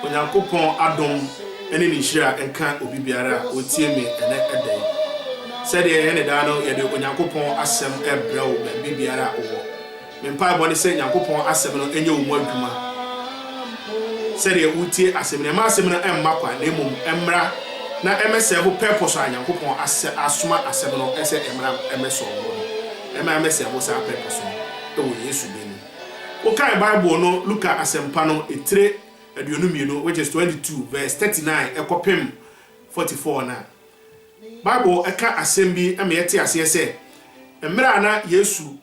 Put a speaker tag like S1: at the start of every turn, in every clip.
S1: onyankopon adom ene ni hira enka obi biara otie me ene edai said ye ne da no ye de onyankopon asem ebra wo ba biara wo me mpa bo ne se nyankopon asem no enye wo mu adwuma said ye utie asem ne ma asem no emma kwa na emom emra na emese ho purpose anyankopon asoma asem no ese emra emeso wo emma emese ho sa purpose no wo Yesu be ni o kan Bible no Luka asempa no etire aduonu which is 22 verse 39 ekopem 44 na Bible eka asem bi ame yete ase se emra na Yesu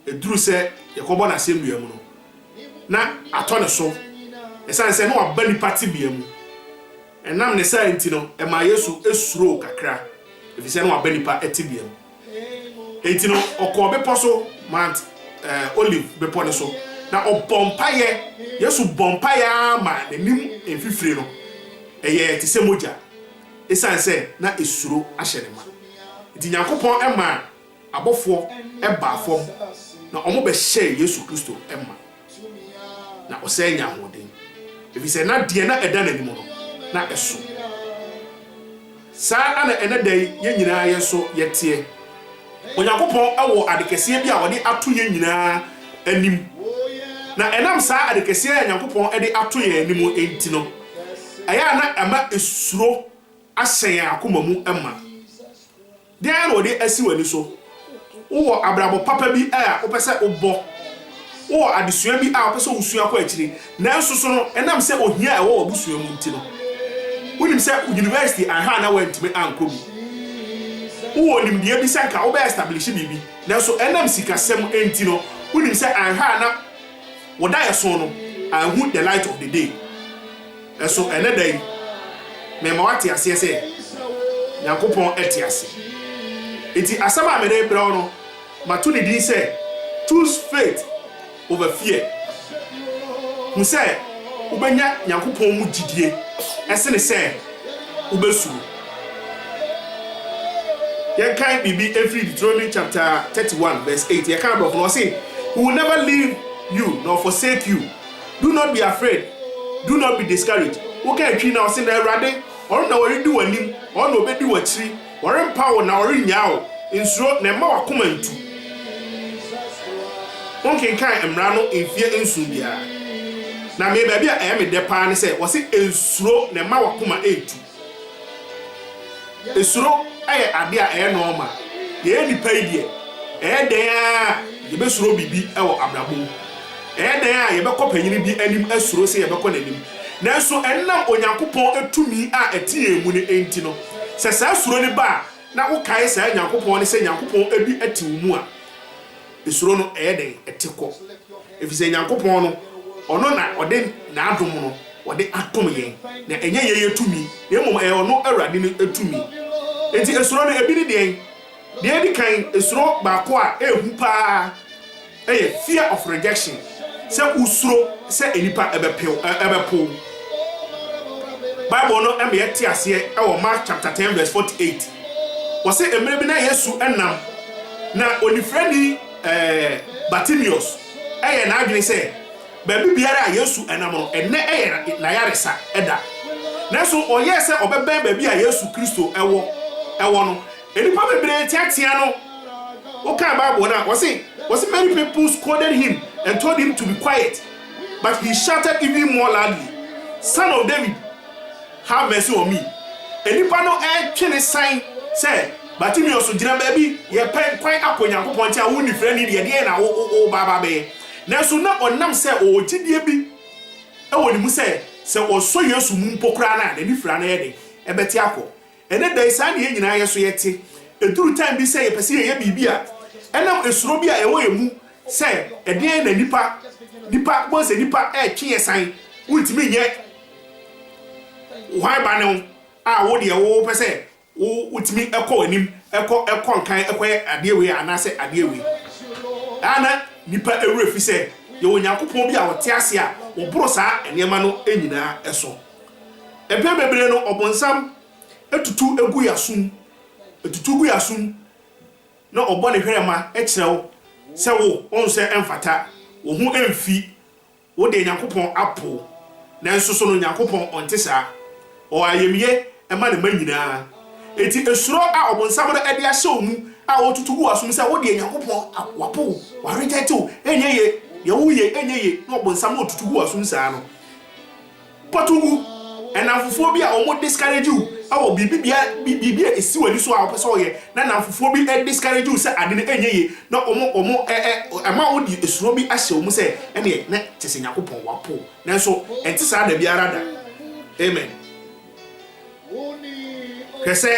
S1: eduru se yekobo na asem bia mu no na atone so esan se no abani party bia mu enam ne sai ntino ema Yesu esuro kakra efise no abani pa etibia mu entino okobe poso mount olive bepone so na obompaye Yesu bompaye ama nanim enfifire no eye ti se moja esan se na esuro ahyere ma ti Nyankopon ema abofo eba afom na omo be hye Yesu Kristo ema na osenya hoden efise na de na eda nanim no na eso sa ana ene dai ye nyina yeso yetie Onyankopon awo adekese bi a wode ato ye nyina anim na enam sa adekese ya Nyankopon ede ato ye anim enti no aya na ama esuro ahyen akoma mu ema de na wode asi wani so wo abrabo papa bi a opese obo wo adesua bi a opese osua kwa akire na nso so no enam se ohia ewo obusua mu enti no wonim se university aha na wantime ankobi wo nimdie bi sanka wo be establish bibi nanso enam sikasem enti no wonim se aha na woda yeso no ahu the light of the day eso enedai me ma wate ase se Yakopon etiase enti asama me dey bra no mato ne din se choose faith over fear mu se ubenya Yakopon mu gidie ese ne se ubesuru you can't be every Deuteronomy chapter 31 verse 8. You can't no say, "We will never leave you nor forsake you. Do not be afraid. Do not be discouraged." Okay, tree now say na Awurade, or na wori di wanim, or no be di wachiri, or empower na wori nyao. Insuro na ma wakoma ntu. Onken kan emra no enfie ensu bia. Na me ba bia me de pa ne say, "Wo say insuro na ma wakoma etu." Esuro aye ade a normal ye nipa idie den a ye be suro bibi e wo abrabo den a ye be kopanyini bi anim asuro se ye be konanim nanso ennam Onyankopon etumi a etie mu ne enti no se sa suro ne ba na wo kai sa Nyankopon ne se Nyankopon ebi atiwu mu a esuro no den etiko efise Nyankopon no ono na ode na adom no ode atom yen na enye ye etumi na emom ono Awurade ne etumi enti esuro no ebi ni de di kan esuro ba ko a ehu pa fear of rejection se usuro se enipa ebepo Bible no embe yeti ase e wo Mark chapter 10 verse 48 wo se emre bi na Yesu enam na onifrani Bartimaeus na adwene se ba biara a Yesu enam no enne na yaresa eda na so oye se obeben ba bi a Yesu Kristo ewo no enipa bebre tiatia no o kan Bible na was many people scolded him and told him to be quiet, but he shouted even more loudly, "Son of David, have mercy on me." Enipa no twene sign say Bartimaeus gina baby ye pen kwan akonyankopon tia wo ni frani de na wo baba be na so na onam say o gidie bi e woni mu say oso Yesu mu mpokra na ni fra na ye de ebeti akọ ene dai sa na ye nyina ye so yete eduru time bi say ye pese ye bibia enam esuro bi a ewo ye mu say eden na nipa bo se nipa twe ye san wuntimi nye why ba ne a wo de wo pese wo utimi ekọ anim ekọ nkan ekoye adewe anase adewe ana nipa ewrefi say ye Onyankopon bi a wote ase a wo boro saa enema no enyina eso ebe bebre no obonsam etutu egu yasum na obo ne hwerema ekirewo se wo onse emfata wo hu emfi wo de Nyankopon apo nanso so no Nyankopɔn onte saa o ayemye ema ne manyina enti esuro a obonsam no ede ahye omu a otutu gu asum sɛ wo de Nyankopɔn wapo warejete o enyeye ye wuye enyeye na obonsam no otutu gu asum saa no potugu enamfofo bi a omo discourage you awo bibia esi wani so a opese oye na namfofo bi discourage you sɛ ade ne enyeye na omo ama wo di esuro bi ahye omu sɛ ene na tese Nyankopɔn wapo nanso enti saa da biara da amen kese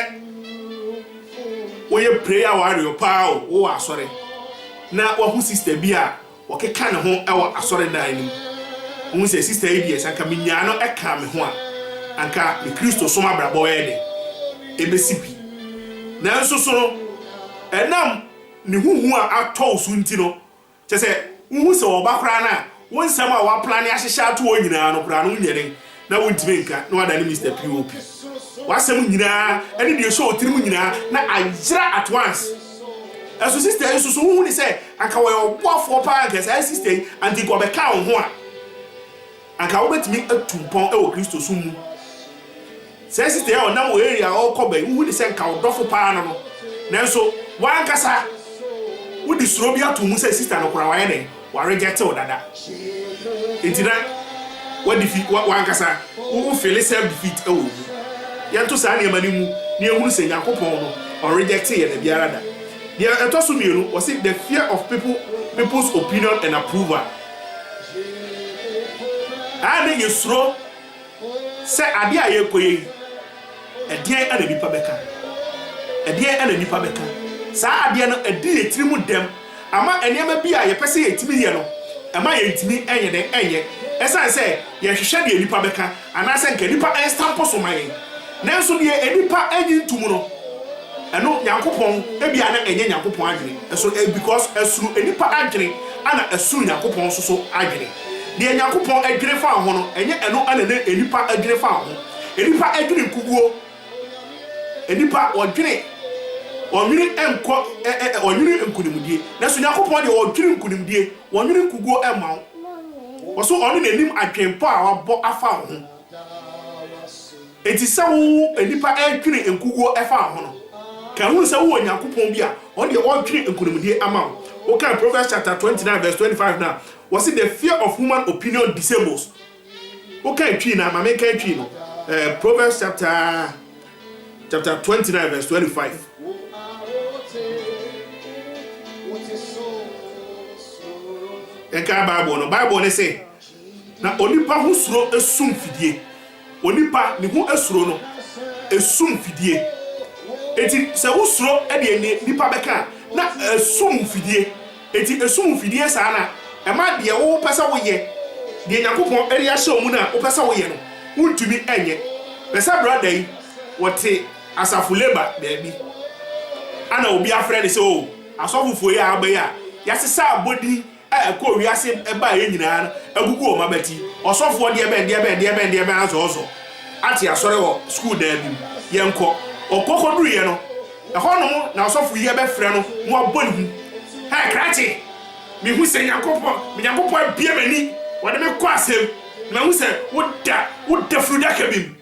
S1: woye prayer warrior pa wo asore na wo sister bi a wo keka ne ho e asore dan nim wo se sister e bi sanka minya no e ka me ho a anka me Kristo so mabrabo ye de ebesipi nanso so no enam ne huhu a atɔ so nti no che se huhu se wo bakra na wo nsam a wa plan ahyehye ato wo nyina no kra no nyere na wo ntime nka na wada ne Mr. POP wasem nyina ene de show tirim nyina na ajira at once eso sister eso so hu ni say anka wo obofo pa anka say sister anti go be ka ho a anka wo betimi atumpon e wo Kristo so mu say sister e onam wo area o ko ba hu ni say anka wo dofo pa no nanso wa anka sa wo di suro bi atu say sister no kora wa ye ne wa reject wo dada entina wa defeat wa anka sa wo feel self defeat e wo yanto saa ne mani mu ne ehunu se Nyankopɔn no on reject ye na biara da dia etoso mienu was it the fear of people's opinion and approval ade yesuro se ade a yekoye edien ana nipa beka saa ade no ade yetirimu dem ama enema bi a yepese yetimi ye no ama yentimi enye den enye esan se ye hwehwe de nipa beka anase nka nipa stamp so man nanso de enipa enyi ntumu no eno Nyankopɔn ebia na enye Nyankopɔn adwene eso because esuru enipa adwene ana esuru Nyankopɔn so adwene de Nyankopɔn adwene fa ho no enye eno ana ne enipa adwene fa ho enipa adwene kuguo enipa odwene enko onwene nkunimdie nanso Nyankopɔn de odwene nkunimdie onwene kuguo ema wo so ono nenim adwempo a wabɔ afa ho enti se wo enipa adwene nkuguo efa ho no ka hu se wo Nyankopɔn bi a on de odwene nkunimdie ama wo kan Proverbs chapter 29 verse 25 now was it the fear of human opinion disables wo kan twi na ma me kan twi no Proverbs chapter 29 verse 25 enka Bible ne say na onipa hu suro esum fidie onipa ne hu esuro no esum fidie eti se wo suro e de nipa beka na esum fidie eti esum fidie sa na e ma de wo pesa wo ye de Nyankopɔn eri ahye omu na wo pesa wo ye no untumi enye pesa brother yi wote asafu labor baabi ana obi afre ne se o asofufo ya agba ya yasesa abodi ko wiase eba ye nyina no agugu o mabati osofo de ebe azozo ati asore wo school da bi yenko okokoduru ye no ehonom na osofo yi ebe frɛ no mo aboni hu ha krachi mi hu se Nyankopɔn bia mani wode me kɔ asem na hu se woda frudaka bim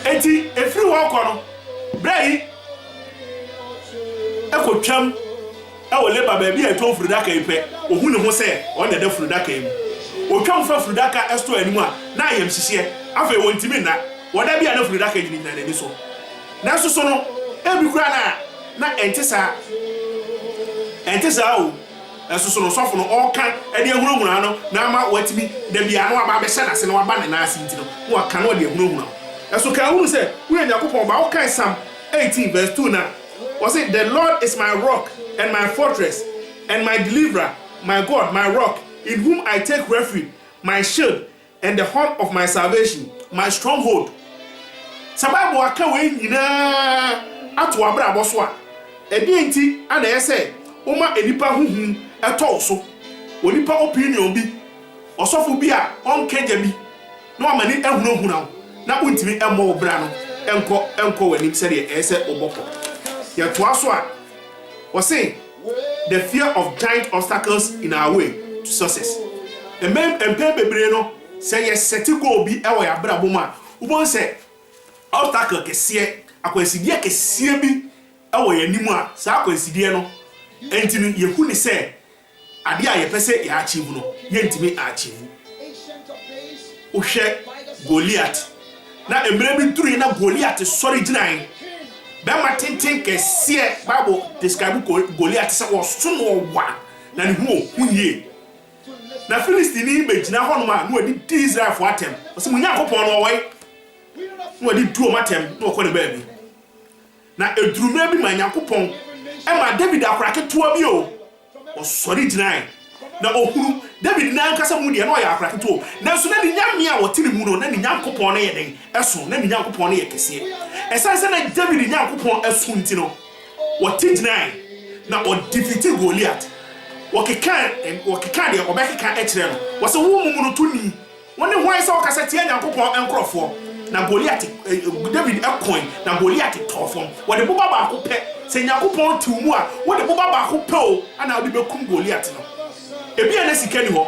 S1: enti efiri wo kɔ no brai ekotwam awo leba baabi a to frudaka ipe ohu ne ho se on da frudaka im otwam fa frudaka esto animu a na ayem hihye afa wontimi na woda bia na frudaka nyini na ni so na so no ebi kura na entisa o eso no sofo no oka ade ehunahuna no na ma watimi da bia no aba be hye na se no aba ne na ase ntino wo aka no de ehunahuna eso ka hunu se wo Nyankopɔn ba wo kan Psalm 18 verse 2 na was it the Lord is my rock and my fortress and my deliverer, my God, my rock, in whom I take refuge, my shield and the horn of my salvation, my stronghold. Sababu aka we nyina ato abra boso a edi enti ana yese uma enipa huhu eto so onipa opinion bi osofo bi a onkeja bi na amani ehunahuna na untimi emo obra no enko wani sede ese oboko ya to aso a was saying the fear of giant obstacles in our way to success. And bebre no say ye seti go bi e wo ya bra bom a ubon say obstacle kese akwansidie kese bi e wo ya nimu a sa akwansidie no entimi ye hu ni say ade a ye pese ya achieve no ye ntimi achieve uhwe Goliath na emre bi duru na Goliath sorry ginan be ma tenten kese Bible describe Goliath say was so no wa na ne hu yie na Philistine be gina ho no ma no adi Israel for atem so munya kopon no woi no adi duo matem no ko ne ba bi na edurumra bi ma Nyankopon e ma David akrake toa bi o sorry ginan na ohuru David na nkasa mu de na ya akrake to na so na ni nyame a wotiri mu no na ni Nyankopon na ye den eso na ni Nyankopon na ye kese esanse na David Nyankopon asu nti no woti ginan na o defeat Goliath wakika de obekika e kire no wose wo mu no tuni woni hwan se okasa tie Nyankopon enkrofo na Goliath David ekon na Goliath tofom wode boba ba ko pe se Nyankopon timu a wode boba ba ko pe o ana wode bekum Goliath no ebia na sika ni ho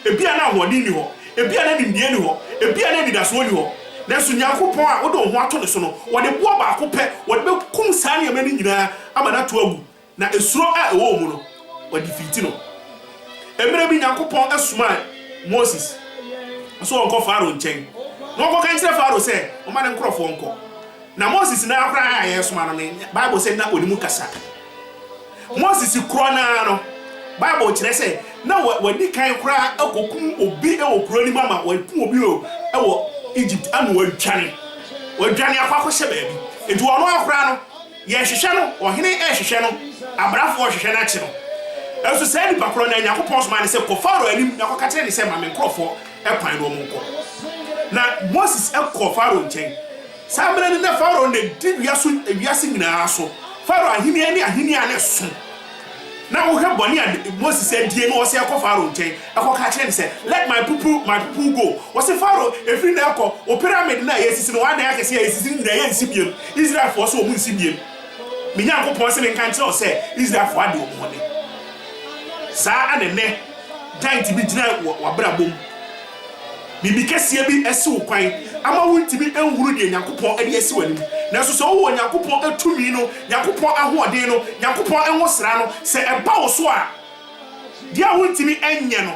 S1: ebia na ahodi ni ho ebia na nimdie ni ho ebia na nidaso ni ho na so Nyankopon a wode ho ato ne so no wode boba ba ko pe wode bekum saa ne amani nyina ama na to agu na esuro a ewo mu no wode fiti no emre bi Nyankopon asuma Moses so onko Faro nchen no ko kan kire Faro se o ma ne nkrofo onko na Moses na akra ya suma no Bible say na onimu kasa Moses kro na no Bible kire say na wadi kan kra akokum obi e okro ni mama wakum obi o e wo Egypt anu wadwane akwa hye baabi edu ono akra no ye hwehwe no ohene e hwehwe no abrafo hwehwe na chi no enso say ni bakro na Nyankopon so ma ne say ko Faro anim na ko ka kire ni say ma me nkrofo e kwan no monko na Moses e ko Faro nchen samre ni na Faro ne di wiase nyina so Faro ahini ani ahini ane so na wo hwe boni a Moses adie no wo say ko Faro nchen e ko ka kire ni say let my people go wo say Faro efri na ko o pyramid na yesisi no wana yake say yesisi nyina ye nsibiem Israel for so o mu nsibiem me Nyankopon se me kan kire o say Israel for ade o mo ne sa anene giant bi gina wa brabom bibi kese bi esi wo kwan ama wuntimi enhuru de Nyankopon ade esi wani na so wo Nyankopon atumi no Nyankopon ahoɔden no Nyankopon enwosra no se eba wo so a dia wuntimi enye no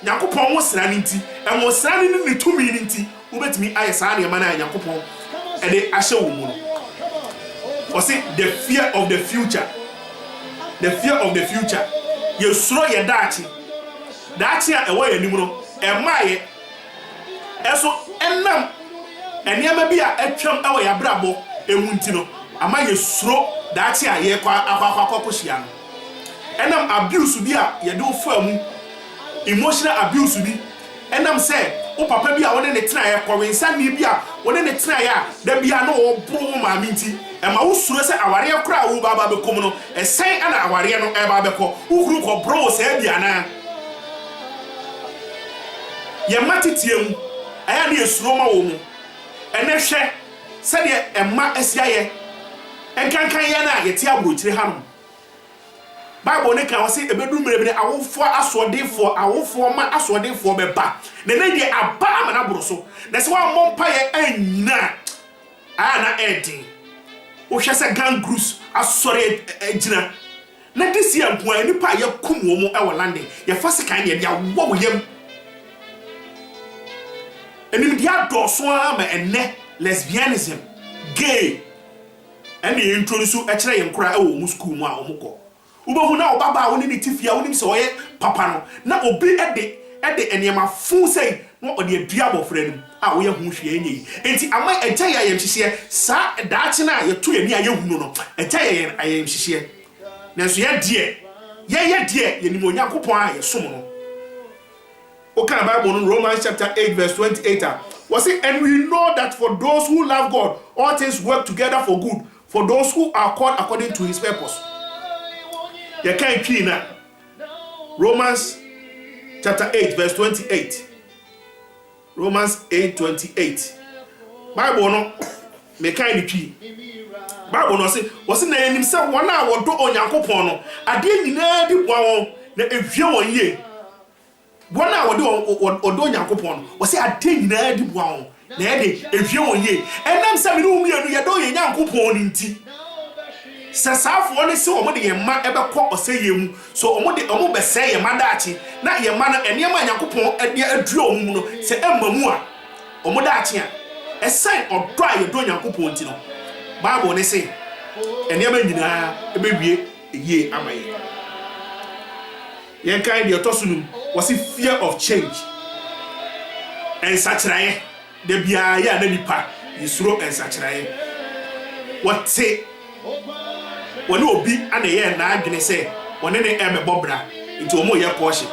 S1: Nyankopon wosra ne nti enwosra ne tumi ne nti wobetimi ayesa na na Nyankopon ade ahye wo mu no o say the fear of the future yesuro ye daachi a ewo ya nimu no emaye eso enam eniama bi a atwam ewo ya brabo emunti no ama yesuro daachi a ye kwa akwa hia no enam abuse bi a ye do famu emotional abuse bi enam say o papa bi a wona ne tena ye kɔwensa ni bi a wona ne tena ya da bia no wo bro ma minti ema wo suro se aware kra wo baba be kom no esen ana aware no e ba be ko ukuru ko bro se bia na ye matitiem aya na yesuro ma wo mu ene hwe se de ema asia ye enkankan ye na ye ti abrochire ha no Bible ne kan wose ebedu mrebene awofo asodefo ma asodefo beba ne ne de aba amana boroso na se wa mompa ye anyina ana edi o hwese gang groups asore agina na disi ampo anipa ye kum wo mu e wo lande ye fase kan ye dia wo wo yam enim dia doso ama enne lesbianism gay eni introduce e kire ye nkura e wo mu school mu a omukọ ubohu na obaba woni ni tifia woni se oye papa no na obi ede eniema fu sei no ode adua bofra nim a wo ye hu hwe enyi enti ama eja ya yem hihye sa daachi na ye to ani a ye hunu no eja ya ayem hihye na so ye die ye nim Onyankopon a ye som no o kan Bible no Romans chapter 8 verse 28 was it, and we know that for those who love God all things work together for good for those who are called according to his purpose. You can't key now. Romans chapter 8 verse 28. Romans 8:28. Bible no me kind key. Bible no say was na enim say won a wodo Onyankopon no ade nyina di bwa won na ehwie won ye. bona odo Nyankopon wo se ade nyina di boa ho na ede ehwie won ye enam se me no mienu ye do ye Nyankopon ni nti sasafo ne se omo de ye ma ebekọ oseye mu so omo be se ye ma daachi na ye ma na enema Nyankopon ade aduru omu no se emamu a omo daachi a esan odo a ye do Nyankopon nti no Bible ne se enema nyina ebewie ye amaye yen kan de otosunum was fear of change and sachiraye de bia ya na nipa yisuro and sachiraye what say woni obi ana ye na adwene se woni ne emebobra nti omo ye koshe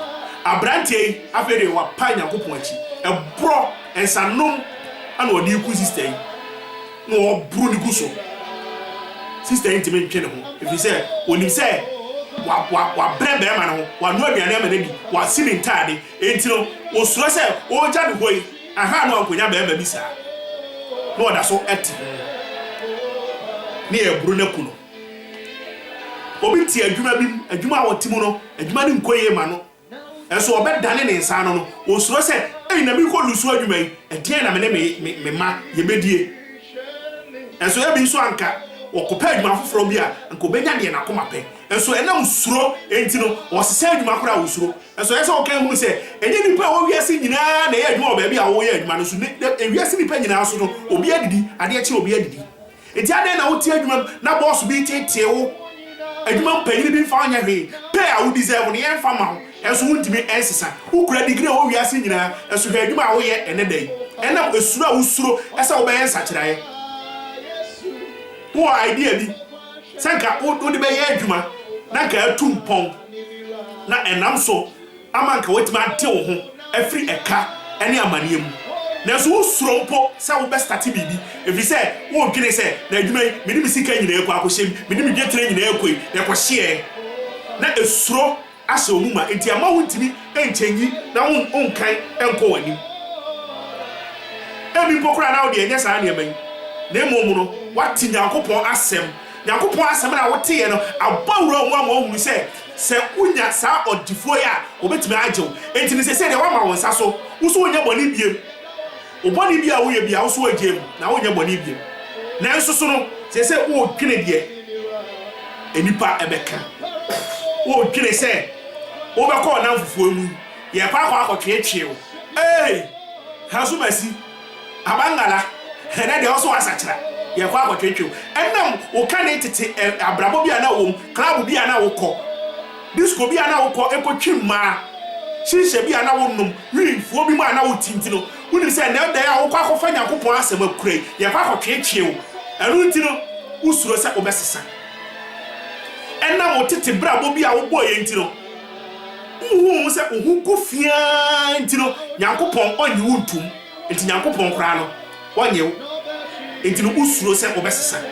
S1: abrantie afere wa pa Nyankopon achi ebro ensanom ana odi ku sister yi no obro ni guso sister yi ntime ntwe ne ho if say onim say wa brebe ma no wa no aduane ama na bi wa sini ntade enti no osuro se o ja de hoi aha no ankonya be bi sa no oda so eti ni ebru na ku no obi ti adwuma wotimo no adwuma ni nkoye ma no enso obedane ne nsa no osuro se na bi ko lusu adwuma yi edien na me ma ye bedie enso ya bi so anka okopa adwuma foforo bi a anka obenya de na koma pe enso enam suro enti no osese adwuma kora osuro enso yesa okan hu se enye nipa wo wiase nyina na ye adwuma ba bi a wo ye adwuma no so wiase nipa nyina so no obi adidi ade achi obi adidi enti ade na wo ti adwuma na boss bi tete wo adwuma mpanyini bi fa anya hwe pe a wo deserve no ye mfa ma ho enso wuntimi ensesa ukura degree wo wiase nyina enso hwe adwuma a wo ye enedai enam esuro a wo suro esa wo be yensa kiraye wo idea bi sanka wo de be ye adwuma na ka atumpon na enam so amanka wetima ate wo ho afri eka ene amaniem na so wo suro mpo se wo be start bibi efi se wo dwene se na adwuma me ni misika nyina ekwa akoshem me ni midwetre nyina ekoi na ekwohye na esuro ase omuma enti ama wuntimi enchenyi na wonkan enko wani emi pokura na wo de enye sa na eban na emomu no wati Nyankopon asem na wote ye no abawura wo ama ohunu se unya sa odifo ya obetimi ajew enti ni se de wa ma wonsa so wo so onya boni biem oboni bia wo ye bia wo so ajem na wonya boni biem na enso so no se wo dwene de enipa ebeka wo dwene se wo be ko na mfufuo mu ye kwa akotwetwe hasu masi abangala na de oso asachira ye kwa akotwetwe enam wo kan tete abrabo bia na wo club bia na wo ko disco bia na wo ko ekotwimma shisha bia na wo num wifuo bi ma na wo tintino woni se na da ya wo kwa akofa Nyankopon asem akurai ye kwa akotwetwe wo enu ntino usuro se obesesa enam wo tete brabo bia wo boye ntino uhu se uhu kofia ntino Nyankopon onyi wo ntum enti Nyankopon kora no onye enti no usuro se obesesa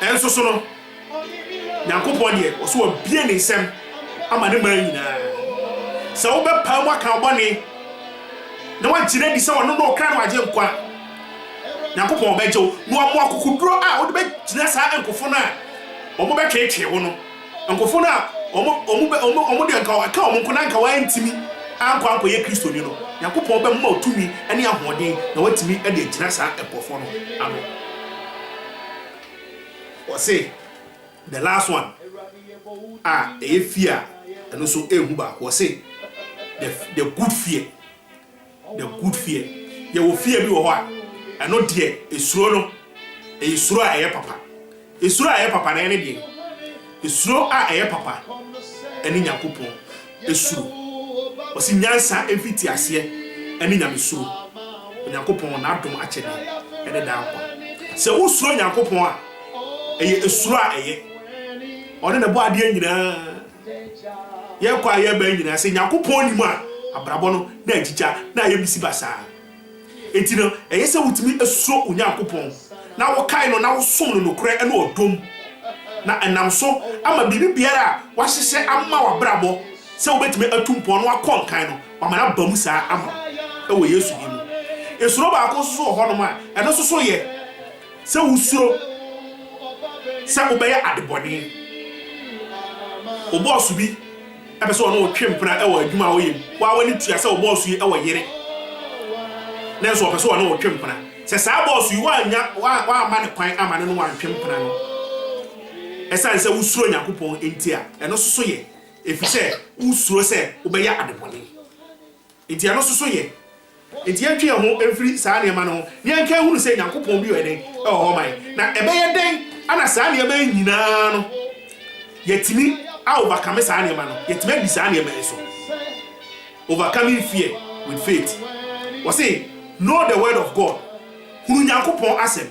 S1: enso so no Nyankopon de oso obie ne nsem ama ne man nyina se wo be pa mu aka obone na wa gire di se wono no kra na waje nkwa Nyankopon bejo no amu akokuduro a wo de be gina sa enkofo na omo be twetwe wo no enkofo na omo de nka aka omo nko na nka wa ntimi anko ye Kristo ni no Nyankopon be mma otumi ene ahoden na watimi e de gina sa ekofo no amen. Or say the last one fear and also ehuba or say the good fear you will fear be what and not dear esuro no esuro aye papa na ene die esuro aye papa ene Nyankopon esuro o si nyansa efiti ase ene nyamesuro Nyankopon na adom achede ene da akwa se wo suro Nyankopon a eye esuro aye one na bo ade nyina ye kwa ye ba nyina se Nyankopon ni mu a abrabo no na agicha na ye bisi basa enti no eye se wutimi esuro Nyankopon na wo kai no na wo som no nokre ene odom na enam so ama bibi biara wa hyehye amma wa brabo se wo betime atumpo no akon kan no wa mana bamu sa ama e wo Yesu ni mu esuro ba ko so ho no ma ene so ye se wusuro se wo be ya adebode o boss bi ebe so no twempena e wa adwuma wo yim wa wani tua se o boss yi e wa yere na so o so no twempena se sa boss yi wa anya wa ama ne kwan ama ne no wa twempena no esan se usuro Nyankopon enti a eno soso ye efise usuro se obeya adebone enti eno soso ye enti antwe ho emfiri saa ne ma no ne anka hunu se Nyankopon bi weden e ho man na ebeye den ana saa ne ma nyina no yetimi a overcome saa ne ma no yetimi bi saa ne ma eso overcoming fear with faith we say know the word of God hunu Nyankopon asem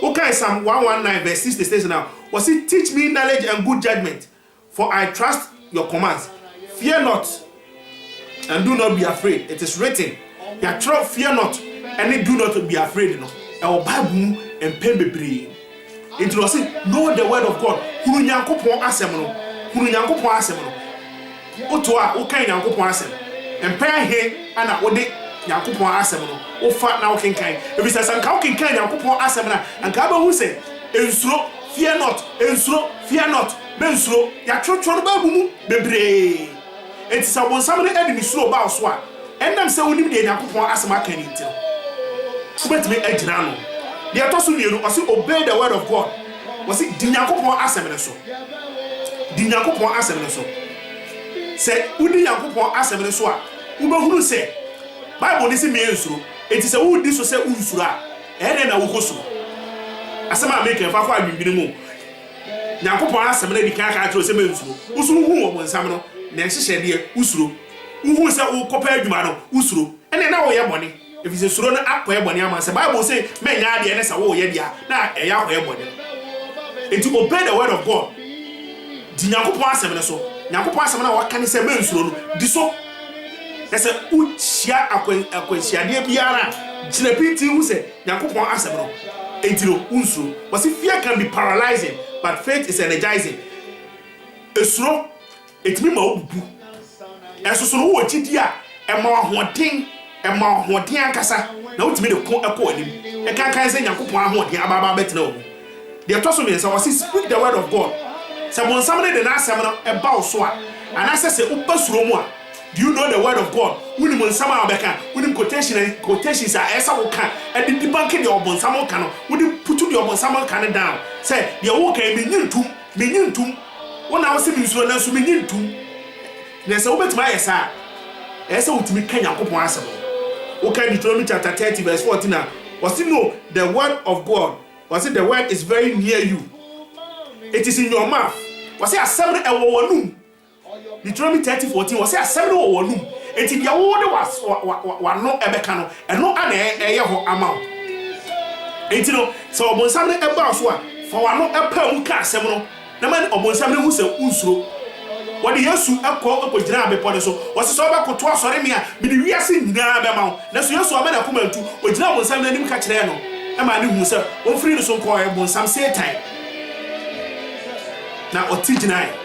S1: okay Psalm 119 verse 6 says now was it teach me knowledge and good judgment for I trust your commands fear not and do not be afraid it is written ya trust fear not and do not be afraid no our Bible and pen bebre it was know the word of God hunu Nyankopon asem no hunu Nyankopon asem no oto a okay Nyankopon asem empan he ana wode Nyankopon asem no wo fa na wo kenkan ebisa sanka wo kenkan Nyankopon asem na anka ba hu se ensuro fear not ensuro fear not be ensuro ya twotwo no ba bu mu bebre enti sa bonsam ne edi ni suro ba so a endam se wonim de Nyankopon asem aka ni nti ubetime agina no de atoso mienu o se obey the word of God o se di Nyankopon asem ne so di Nyankopon asem ne so se udi Nyankopon asem ne so a ubehuru se Bible ni se me ensuro enti se wo di so se unsuro a ene na wo koso asema make fa kwa adwinbini mu Nyankopon asem na di kan ka atro se me nsuro usuru hu wo nsam no na enhyehyɛ de usuro uhu se wo kopa adwuma no usuro ene na wo ye bɔne efise suro na akɔye bɔne ama se Bible say menya de ene sa wo ye dia na eya akɔye bɔne enti obey the word of God di Nyankopon asem ne so Nyankopon asem na waka ne se me nsuro no di so ese uchia akwanhyiade biara gina piti hu se Nyankopon asem no entiro unsuro was fear can be paralyzing but faith is energizing esuro etimi ma obubu esoso no wo chidi a ema ahoden ankasa na utimi de ko ekɔ anim e kan se Nyankopon ahoden ababa betena wo de toso me nsa was speak the word of God se bon samne de na asem no e ba wo so a anase se ubasuro mu a do you know the word of God woni mon sama obeka woni quotations a esa wo kan e di bank de obon sama kan no woni putu de obon sama kan down say de wo kan me nyintum wona wo se mi nsuro na so me nyintum na se wo betima yesa esa wotimi kan Nyankopon asem wo kan Deuteronomy chapter 30 verse 14 na was it know the word of God was it the word is very near you it is in your mouth was it asem e wo wonum Deuteronomy 30:14 was say asem no wo num enti dia wo de wa no ebeka no eno ana eye ho ama enti no so obonsam ne eba so a fa wa no epa mu ka asem no na man obonsam ne hu se unsuro wode Yesu ekogina abepo de so was so ba koto asore me a me de wiase nyina be ma na so Yesu aba na komantu ogina obonsam ne nim ka kire no e ma ne hu se on free no so ko obonsam Satan na otigina